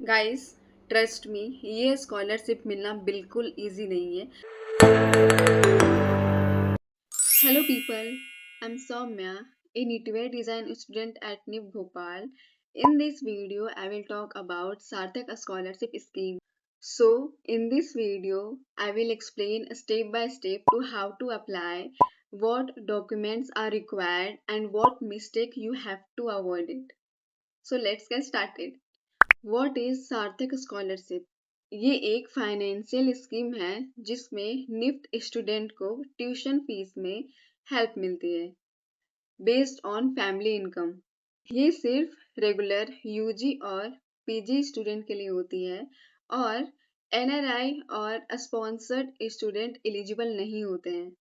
Guys, trust me, ये scholarship मिलना बिल्कुल इजी नहीं है। Hello people, I am Saumya, a knitwear design student at NIF Bhopal. In this video, I will talk about Sarthak scholarship scheme. So, in this video, I will explain step by step to how to apply, what documents are required, and what mistake you have to avoid it. So, let's get started. What is सार्थक scholarship? ये एक financial scheme है जिसमें NIFT student को tuition fees में help मिलती है based on family income. ये सिर्फ रेगुलर यूजी और पीजी स्टूडेंट के लिए होती है और एनआरआई और स्पॉन्सर्ड स्टूडेंट एलिजिबल नहीं होते हैं।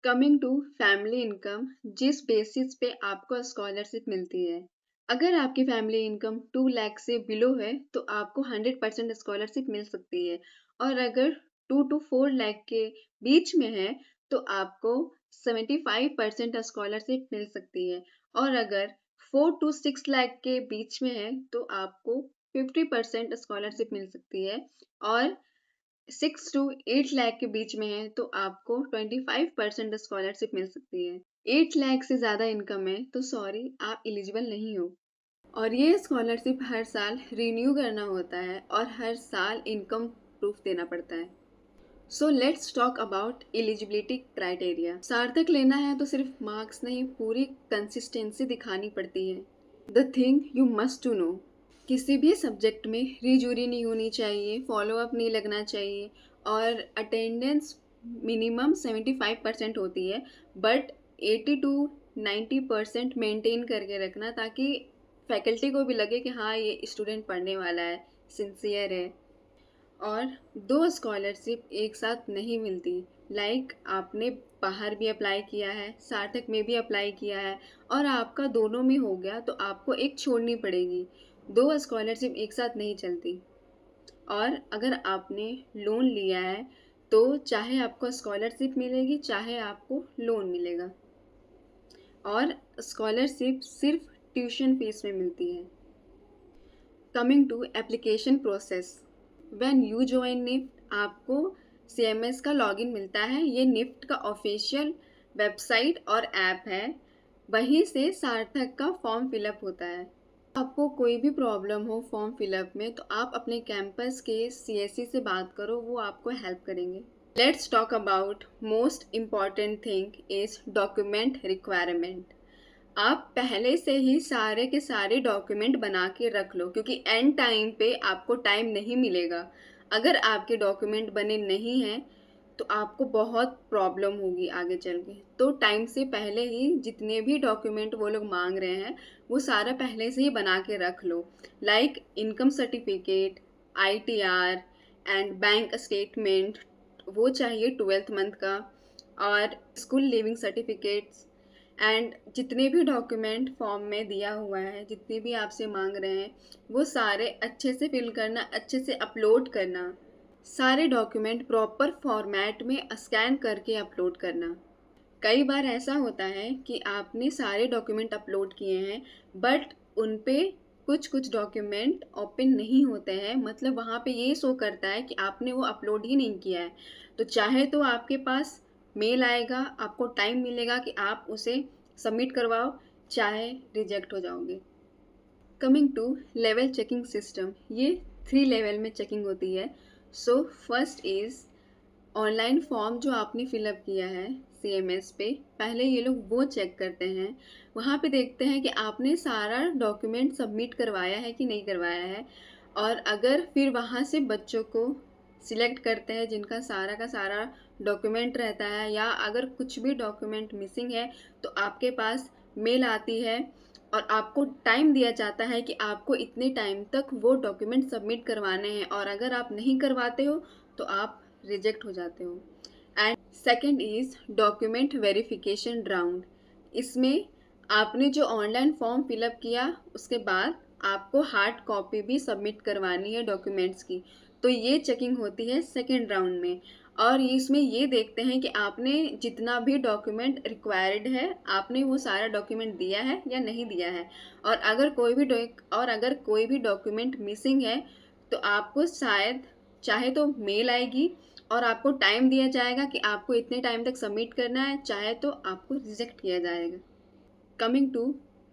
कमिंग टू फैमिली इनकम, जिस बेसिस पे आपको स्कॉलरशिप मिलती है। अगर आपकी फैमिली इनकम 2 लाख से बिलो है तो आपको 100% स्कॉलरशिप मिल सकती है और अगर 2 to 4 लाख के बीच में है तो आपको 75% स्कॉलरशिप मिल सकती है और अगर 4 to 6 लाख के बीच में है तो आपको 50% स्कॉलरशिप मिल सकती है और 6 to 8 लाख के बीच में है तो आपको 25% स्कॉलरशिप मिल सकती है। 8 लाख से ज़्यादा इनकम है तो सॉरी, आप एलिजिबल नहीं हो। और ये स्कॉलरशिप हर साल रिन्यू करना होता है और हर साल इनकम प्रूफ देना पड़ता है। So let's talk about eligibility criteria. सार्थक लेना है तो सिर्फ मार्क्स नहीं, पूरी कंसिस्टेंसी दिखानी पड़ती है। The thing you must to know, किसी भी सब्जेक्ट में रीजूरी नहीं होनी चाहिए, फॉलो अप नहीं लगना चाहिए और अटेंडेंस मिनिमम 75% होती है बट 80 to 90% मेंटेन करके रखना ताकि फैकल्टी को भी लगे कि हाँ, ये स्टूडेंट पढ़ने वाला है, सिंसियर है। और 2 स्कॉलरशिप एक साथ नहीं मिलती। लाइक आपने बाहर भी अप्लाई किया है, सार्थक में भी अप्लाई किया है और आपका दोनों में हो गया तो आपको एक छोड़नी पड़ेगी। 2 स्कॉलरशिप एक साथ नहीं चलती। और अगर आपने लोन लिया है तो चाहे आपको स्कॉलरशिप मिलेगी चाहे आपको लोन मिलेगा। और स्कॉलरशिप सिर्फ ट्यूशन फीस में मिलती है। Coming to application process, when you join NIFT आपको CMS का लॉगिन मिलता है। ये निफ्ट का ऑफिशियल वेबसाइट और ऐप है, वहीं से सार्थक का फॉर्म फिलअप होता है। आपको कोई भी प्रॉब्लम हो फॉर्म फिलअप में तो आप अपने कैंपस के CSC से बात करो, वो आपको हेल्प करेंगे। Let's talk about most important thing is document requirement. आप पहले से ही सारे के सारे डॉक्यूमेंट बना के रख लो क्योंकि एंड टाइम पे आपको टाइम नहीं मिलेगा। अगर आपके डॉक्यूमेंट बने नहीं हैं तो आपको बहुत प्रॉब्लम होगी आगे चल के। तो टाइम से पहले ही जितने भी डॉक्यूमेंट वो लोग मांग रहे हैं वो सारा पहले से ही बना के रख लो। Like income certificate, ITR and bank statement, वो चाहिए 12th मंथ का, और स्कूल लिविंग सर्टिफिकेट्स एंड जितने भी डॉक्यूमेंट फॉर्म में दिया हुआ है, जितने भी आपसे मांग रहे हैं वो सारे अच्छे से फिल करना, अच्छे से अपलोड करना। सारे डॉक्यूमेंट प्रॉपर फॉर्मेट में स्कैन करके अपलोड करना। कई बार ऐसा होता है कि आपने सारे डॉक्यूमेंट अपलोड किए हैं बट उन पे कुछ डॉक्यूमेंट ओपन नहीं होते हैं, मतलब वहाँ पे ये शो करता है कि आपने वो अपलोड ही नहीं किया है। तो चाहे तो आपके पास मेल आएगा, आपको टाइम मिलेगा कि आप उसे सबमिट करवाओ, चाहे रिजेक्ट हो जाओगे। Coming to level checking system, ये 3 लेवल में चेकिंग होती है। So first is online form जो आपने फिलअप किया है CMS पे, पहले ये लोग वो चेक करते हैं। वहाँ पे देखते हैं कि आपने सारा डॉक्यूमेंट सबमिट करवाया है कि नहीं करवाया है और अगर फिर वहाँ से बच्चों को सिलेक्ट करते हैं जिनका सारा का सारा डॉक्यूमेंट रहता है या अगर कुछ भी डॉक्यूमेंट मिसिंग है तो आपके पास मेल आती है और आपको टाइम दिया जाता है कि आपको इतने टाइम तक वो डॉक्यूमेंट सबमिट करवाने हैं और अगर आप नहीं करवाते हो तो आप रिजेक्ट हो जाते हो। And second is document verification round. इसमें आपने जो ऑनलाइन फॉर्म फिलअप किया उसके बाद आपको हार्ड कॉपी भी सबमिट करवानी है डॉक्यूमेंट्स की, तो ये चेकिंग होती है सेकेंड राउंड में। और इसमें ये देखते हैं कि आपने जितना भी डॉक्यूमेंट रिक्वायर्ड है आपने वो सारा डॉक्यूमेंट दिया है या नहीं दिया है। और अगर कोई भी डॉक्यूमेंट मिसिंग है तो आपको शायद चाहे तो मेल आएगी और आपको टाइम दिया जाएगा कि आपको इतने टाइम तक सबमिट करना है, चाहे तो आपको रिजेक्ट किया जाएगा। Coming to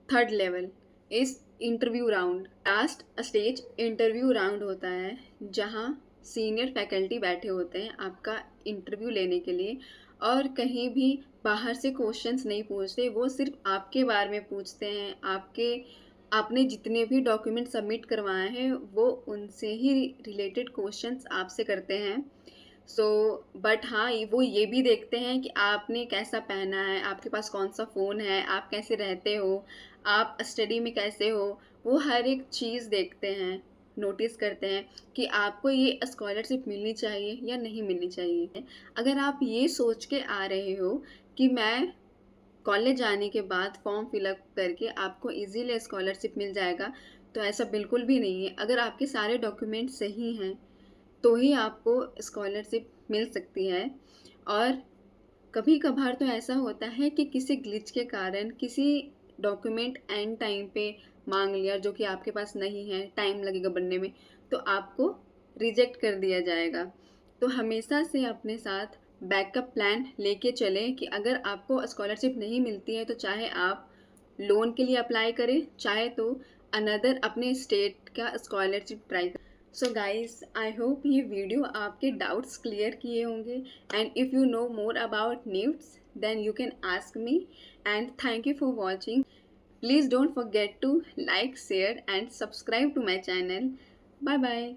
third level is interview round. Last stage interview round होता है जहाँ सीनियर फैकल्टी बैठे होते हैं आपका इंटरव्यू लेने के लिए, और कहीं भी बाहर से क्वेश्चंस नहीं पूछते, वो सिर्फ आपके बारे में पूछते हैं। आपने जितने भी डॉक्यूमेंट सबमिट करवाए हैं वो उनसे ही रिलेटेड क्वेश्चंस आपसे करते हैं। बट हाँ, वो ये भी देखते हैं कि आपने कैसा पहना है, आपके पास कौन सा फ़ोन है, आप कैसे रहते हो, आप स्टडी में कैसे हो, वो हर एक चीज़ देखते हैं, नोटिस करते हैं कि आपको ये स्कॉलरशिप मिलनी चाहिए या नहीं मिलनी चाहिए। अगर आप ये सोच के आ रहे हो कि मैं कॉलेज जाने के बाद फॉर्म फिलअप करके आपको इजीली स्कॉलरशिप मिल जाएगा, तो ऐसा बिल्कुल भी नहीं है। अगर आपके सारे डॉक्यूमेंट सही हैं तो ही आपको स्कॉलरशिप मिल सकती है। और कभी कभार तो ऐसा होता है कि किसी ग्लिच के कारण किसी डॉक्यूमेंट एंड टाइम पे मांग लिया जो कि आपके पास नहीं है, टाइम लगेगा बनने में, तो आपको रिजेक्ट कर दिया जाएगा। तो हमेशा से अपने साथ बैकअप प्लान लेके चलें कि अगर आपको स्कॉलरशिप नहीं मिलती है तो चाहे आप लोन के लिए अप्लाई करें, चाहे तो अनदर अपने स्टेट का स्कॉलरशिप ट्राई करें। सो गाइस, आई होप ये वीडियो आपके डाउट्स क्लियर किए होंगे, and if you know more about needs then you can ask me, and thank you for watching. Please don't forget to like, share and subscribe to my channel. Bye bye.